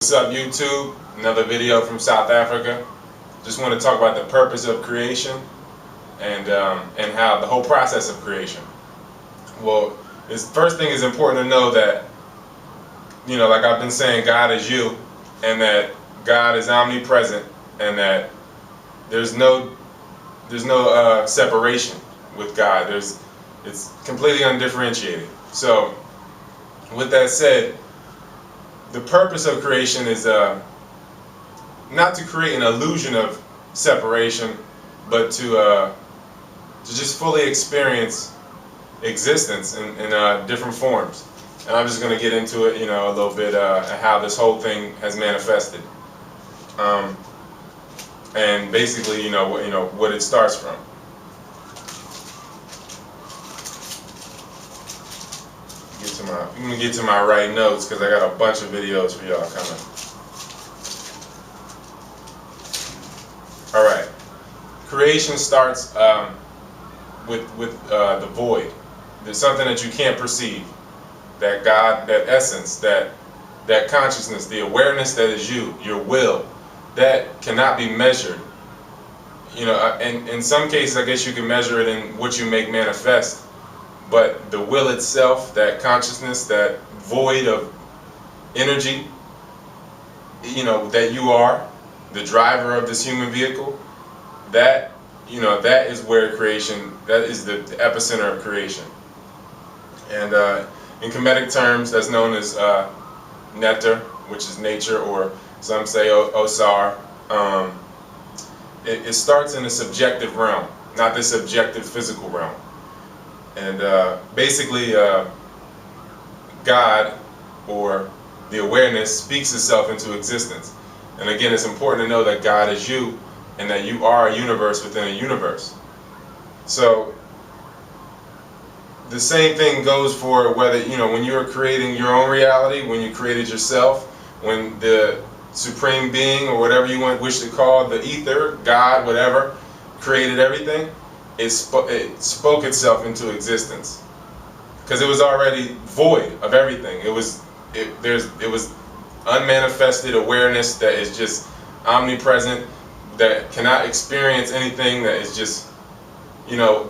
What's up, YouTube? Another video from South Africa. Just want to talk about the purpose of creation and how the whole process of creation. Well, this first thing is important to know that, like I've been saying, God is you, and that God is omnipresent, and that there's no separation with God. It's completely undifferentiated. So, with that said, the purpose of creation is not to create an illusion of separation, but to just fully experience existence in different forms. And I'm just going to get into it, a little bit, how this whole thing has manifested, and basically, what it starts from. I'm gonna get to my right notes because I got a bunch of videos for y'all coming. All right, creation starts with the void. There's something that you can't perceive. That God, that essence, that consciousness, the awareness that is you, your will, that cannot be measured. And in some cases, I guess you can measure it in what you make manifest. But the will itself, that consciousness, that void of energy, that you are, the driver of this human vehicle, that is where creation, that is the epicenter of creation. And in Kemetic terms, that's known as Neter, which is nature, or some say Osar. It starts in the subjective realm, not the subjective physical realm. And basically, God, or the awareness, speaks itself into existence. And again, it's important to know that God is you, and that you are a universe within a universe. So the same thing goes for whether, when you were creating your own reality, when you created yourself, when the Supreme Being, or whatever you wish to call the ether, God, whatever, created everything. It spoke itself into existence because it was already void of everything. It was unmanifested awareness that is just omnipresent, that cannot experience anything, that is just,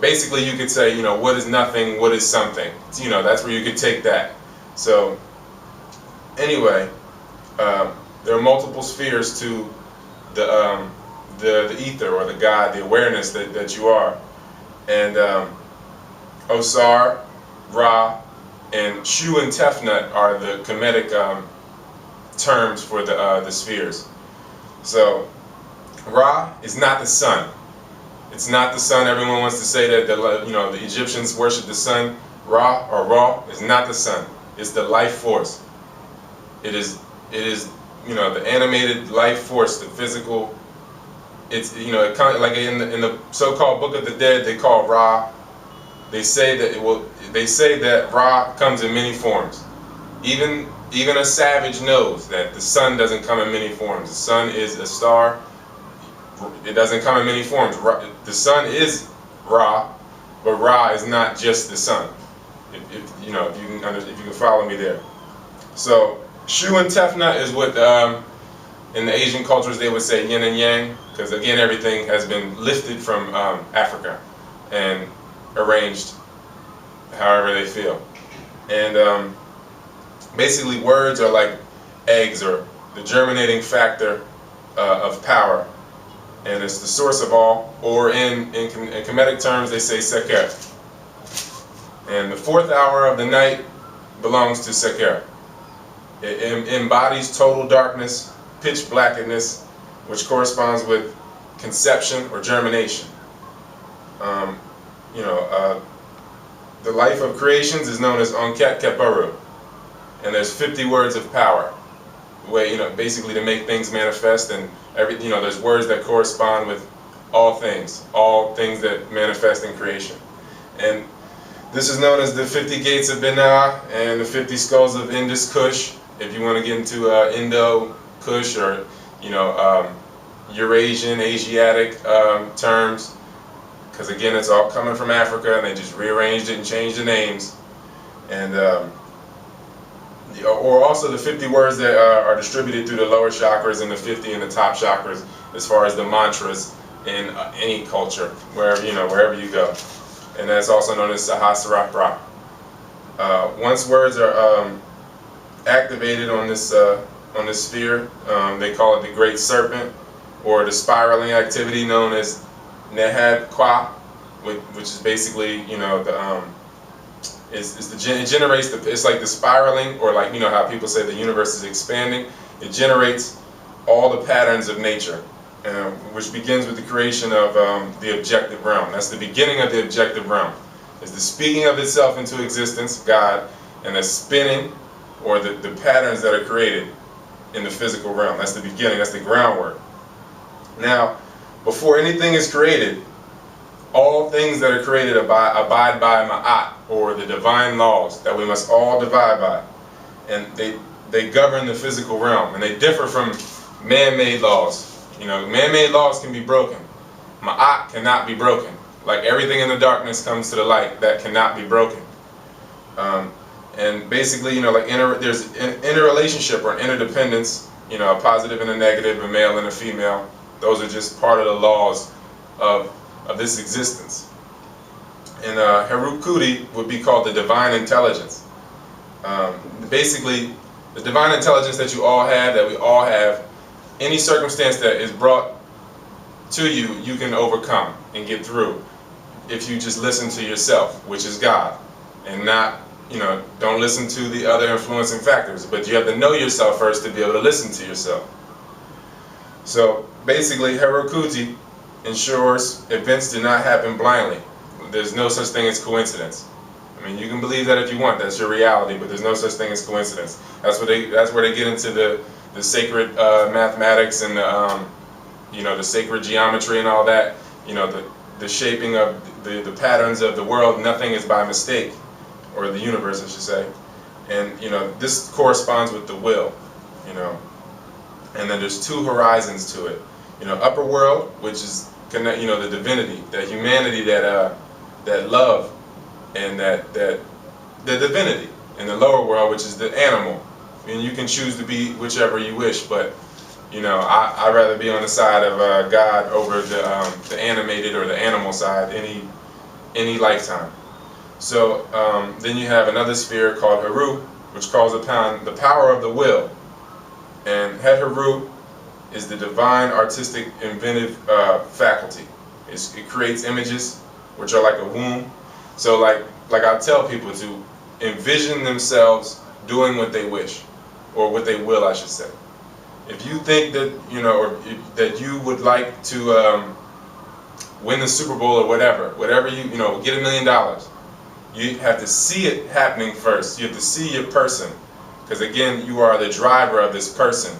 basically you could say, what is nothing, what is something. That's where you could take that. So anyway, there are multiple spheres to the ether, or the God, the awareness that you are. And Osar, Ra, and Shu and Tefnut are the Kemetic terms for the spheres. So Ra is not the sun. It's not the sun. Everyone wants to say that the Egyptians worship the sun. Ra, or Ra, is not the sun. It's the life force. It is the animated life force, the physical. It's it kind of like in the so-called Book of the Dead, they call Ra. They say that Ra comes in many forms. Even a savage knows that the sun doesn't come in many forms. The sun is a star. It doesn't come in many forms. The sun is Ra, but Ra is not just the sun. If you can follow me there. So Shu and Tefnut is what in the Asian cultures they would say yin and yang, because again everything has been lifted from Africa and arranged however they feel. And basically words are like eggs, or the germinating factor of power, and it's the source of all, or in Kemetic terms they say Seker. And the fourth hour of the night belongs to Seker. It embodies total darkness, pitch blackness, which corresponds with conception or germination. The life of creations is known as Onket Keparu, and there's 50 words of power, basically to make things manifest, and there's words that correspond with all things that manifest in creation. And this is known as the 50 gates of Binah and the 50 skulls of Indus Kush, if you want to get into Indo Kush, or Eurasian, Asiatic terms, because again it's all coming from Africa and they just rearranged it and changed the names. And or also the 50 words that are distributed through the lower chakras and the 50 in the top chakras, as far as the mantras in any culture, wherever you go. And that's also known as Sahasrara. Once words are activated on this sphere, they call it the Great Serpent, or the spiraling activity known as Nehad Kwa, which is basically, it generates it's like the spiraling, or like, how people say the universe is expanding. It generates all the patterns of nature, which begins with the creation of the objective realm. That's the beginning of the objective realm. It's the speaking of itself into existence, God, and the spinning, or the patterns that are created in the physical realm. That's the beginning, that's the groundwork. Now, before anything is created, all things that are created abide by Ma'at, or the divine laws that we must all divide by. And they govern the physical realm, and they differ from man-made laws. Man-made laws can be broken. Ma'at cannot be broken. Like everything in the darkness comes to the light, that cannot be broken. And basically, there's an interrelationship or an interdependence, a positive and a negative, a male and a female. Those are just part of the laws of this existence. And Herukuti would be called the divine intelligence. Basically, the divine intelligence that you all have, that we all have, any circumstance that is brought to you, you can overcome and get through if you just listen to yourself, which is God, and not, don't listen to the other influencing factors. But you have to know yourself first to be able to listen to yourself. So basically, Herukuti ensures events do not happen blindly. There's no such thing as coincidence. I mean, you can believe that if you want, that's your reality, but there's no such thing as coincidence. That's where they get into the sacred mathematics and the sacred geometry and all that. The shaping of the patterns of the world. Nothing is by mistake, or the universe, I should say. And this corresponds with the will. And then there's two horizons to it. Upper world, which is the divinity, that humanity, that love, and that the divinity. And the lower world, which is the animal. And you can choose to be whichever you wish, but I'd rather be on the side of God over the animated or the animal side any lifetime. So then you have another sphere called Heru, which calls upon the power of the will. And Het Heru is the divine artistic inventive faculty. It creates images which are like a womb. So like I tell people to envision themselves doing what they wish, or what they will, I should say. If you think that that you would like to win the Super Bowl or whatever you get $1 million, you have to see it happening first. You have to see your person, because again, you are the driver of this person.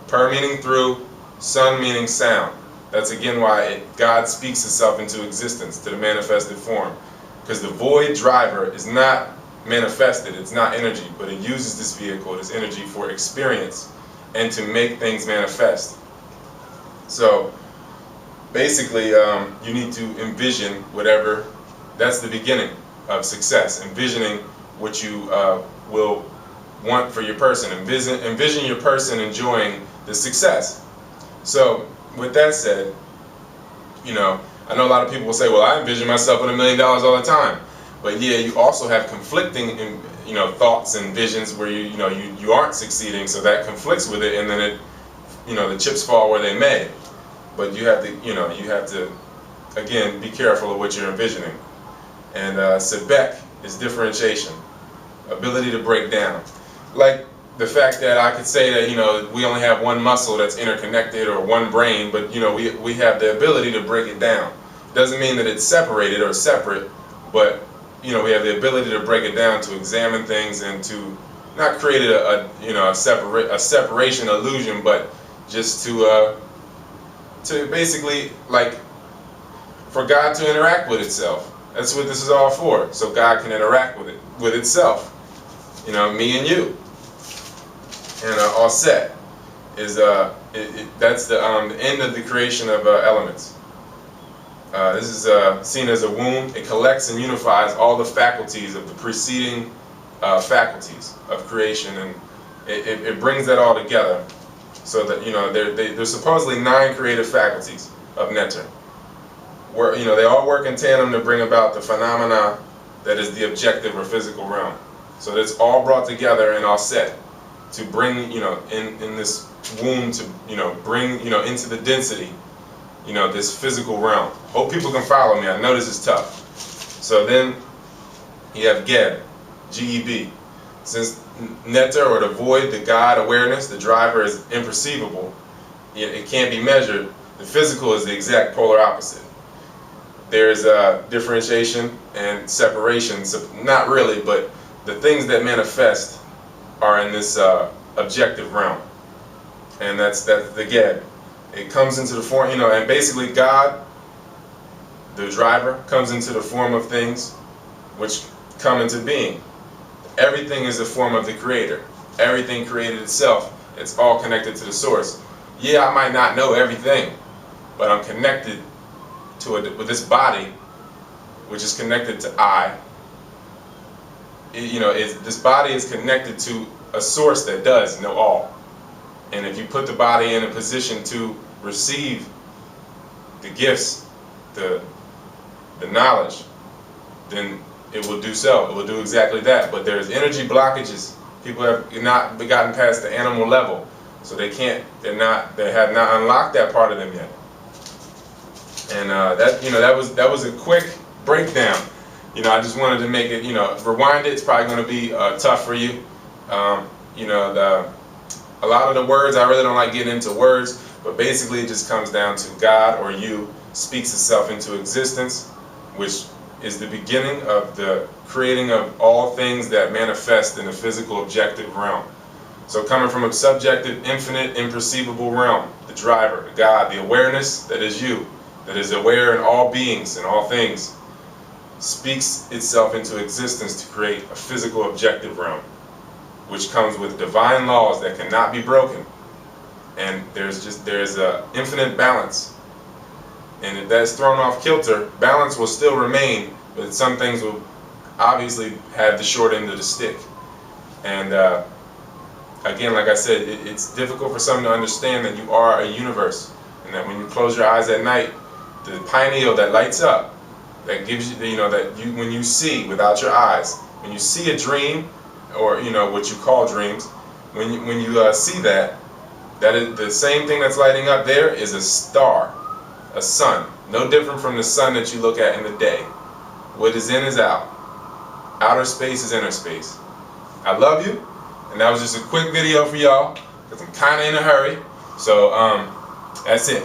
Per meaning through, sun meaning sound. That's again why God speaks itself into existence, to the manifested form. Because the void driver is not manifested, it's not energy, but it uses this vehicle, this energy, for experience and to make things manifest. So basically, you need to envision whatever. That's the beginning of success, envisioning what you will want for your person. Envision your person enjoying the success. So with that said, I know a lot of people will say, well, I envision myself with $1 million all the time. But yeah, you also have conflicting thoughts and visions where you aren't succeeding, so that conflicts with it, and then the chips fall where they may. But you have to again be careful of what you're envisioning. And Sebek is differentiation, ability to break down. Like the fact that I could say that we only have one muscle that's interconnected, or one brain, but we have the ability to break it down. Doesn't mean that it's separated or separate, but we have the ability to break it down, to examine things, and to not create a separation illusion, but just to basically, like, for God to interact with itself. That's what this is all for. So God can interact with itself. Me and you. And all set is that's the end of the creation of elements. This is seen as a womb. It collects and unifies all the faculties of the preceding faculties of creation, and it brings that all together. So that there's supposedly 9 creative faculties of nectar. Where they all work in tandem to bring about the phenomena that is the objective or physical realm. So that's all brought together and all set to bring in this womb to bring into the density this physical realm. Hope people can follow me. I know this is tough. So then you have Geb, G-E-B. Since nectar, or the void, the God awareness, the driver, is imperceivable, it can't be measured. The physical is the exact polar opposite. There's differentiation and separation. So not really, but the things that manifest are in this objective realm, and that's the Geb. It comes into the form, and basically God, the driver, comes into the form of things which come into being. Everything is a form of the Creator. Everything created itself. It's all connected to the source. Yeah, I might not know everything, but I'm connected to it with this body, which is connected to I. This body is connected to a source that does know all. And if you put the body in a position to receive the gifts, the knowledge, then it will do so. It will do exactly that. But there's energy blockages. People have not gotten past the animal level, so they have not unlocked that part of them yet. And that was a quick breakdown. I just wanted to make it, rewind it. It's probably going to be tough for you. A lot of the words, I really don't like getting into words, but basically it just comes down to God, or you, speaks itself into existence, which is the beginning of the creating of all things that manifest in the physical objective realm. So coming from a subjective, infinite, imperceivable realm, the driver, the God, the awareness that is you, that is aware in all beings and all things, speaks itself into existence to create a physical objective realm, which comes with divine laws that cannot be broken. And there's a infinite balance. And if that's thrown off kilter, balance will still remain, but some things will obviously have the short end of the stick. And again, like I said, it's difficult for some to understand that you are a universe, and that when you close your eyes at night, the pineal that lights up, that gives you, when you see without your eyes, when you see a dream, or what you call dreams, when you see that is the same thing that's lighting up there is a star, a sun, no different from the sun that you look at in the day. What is in is out. Outer space is inner space. I love you, and that was just a quick video for y'all because I'm kind of in a hurry. So that's it.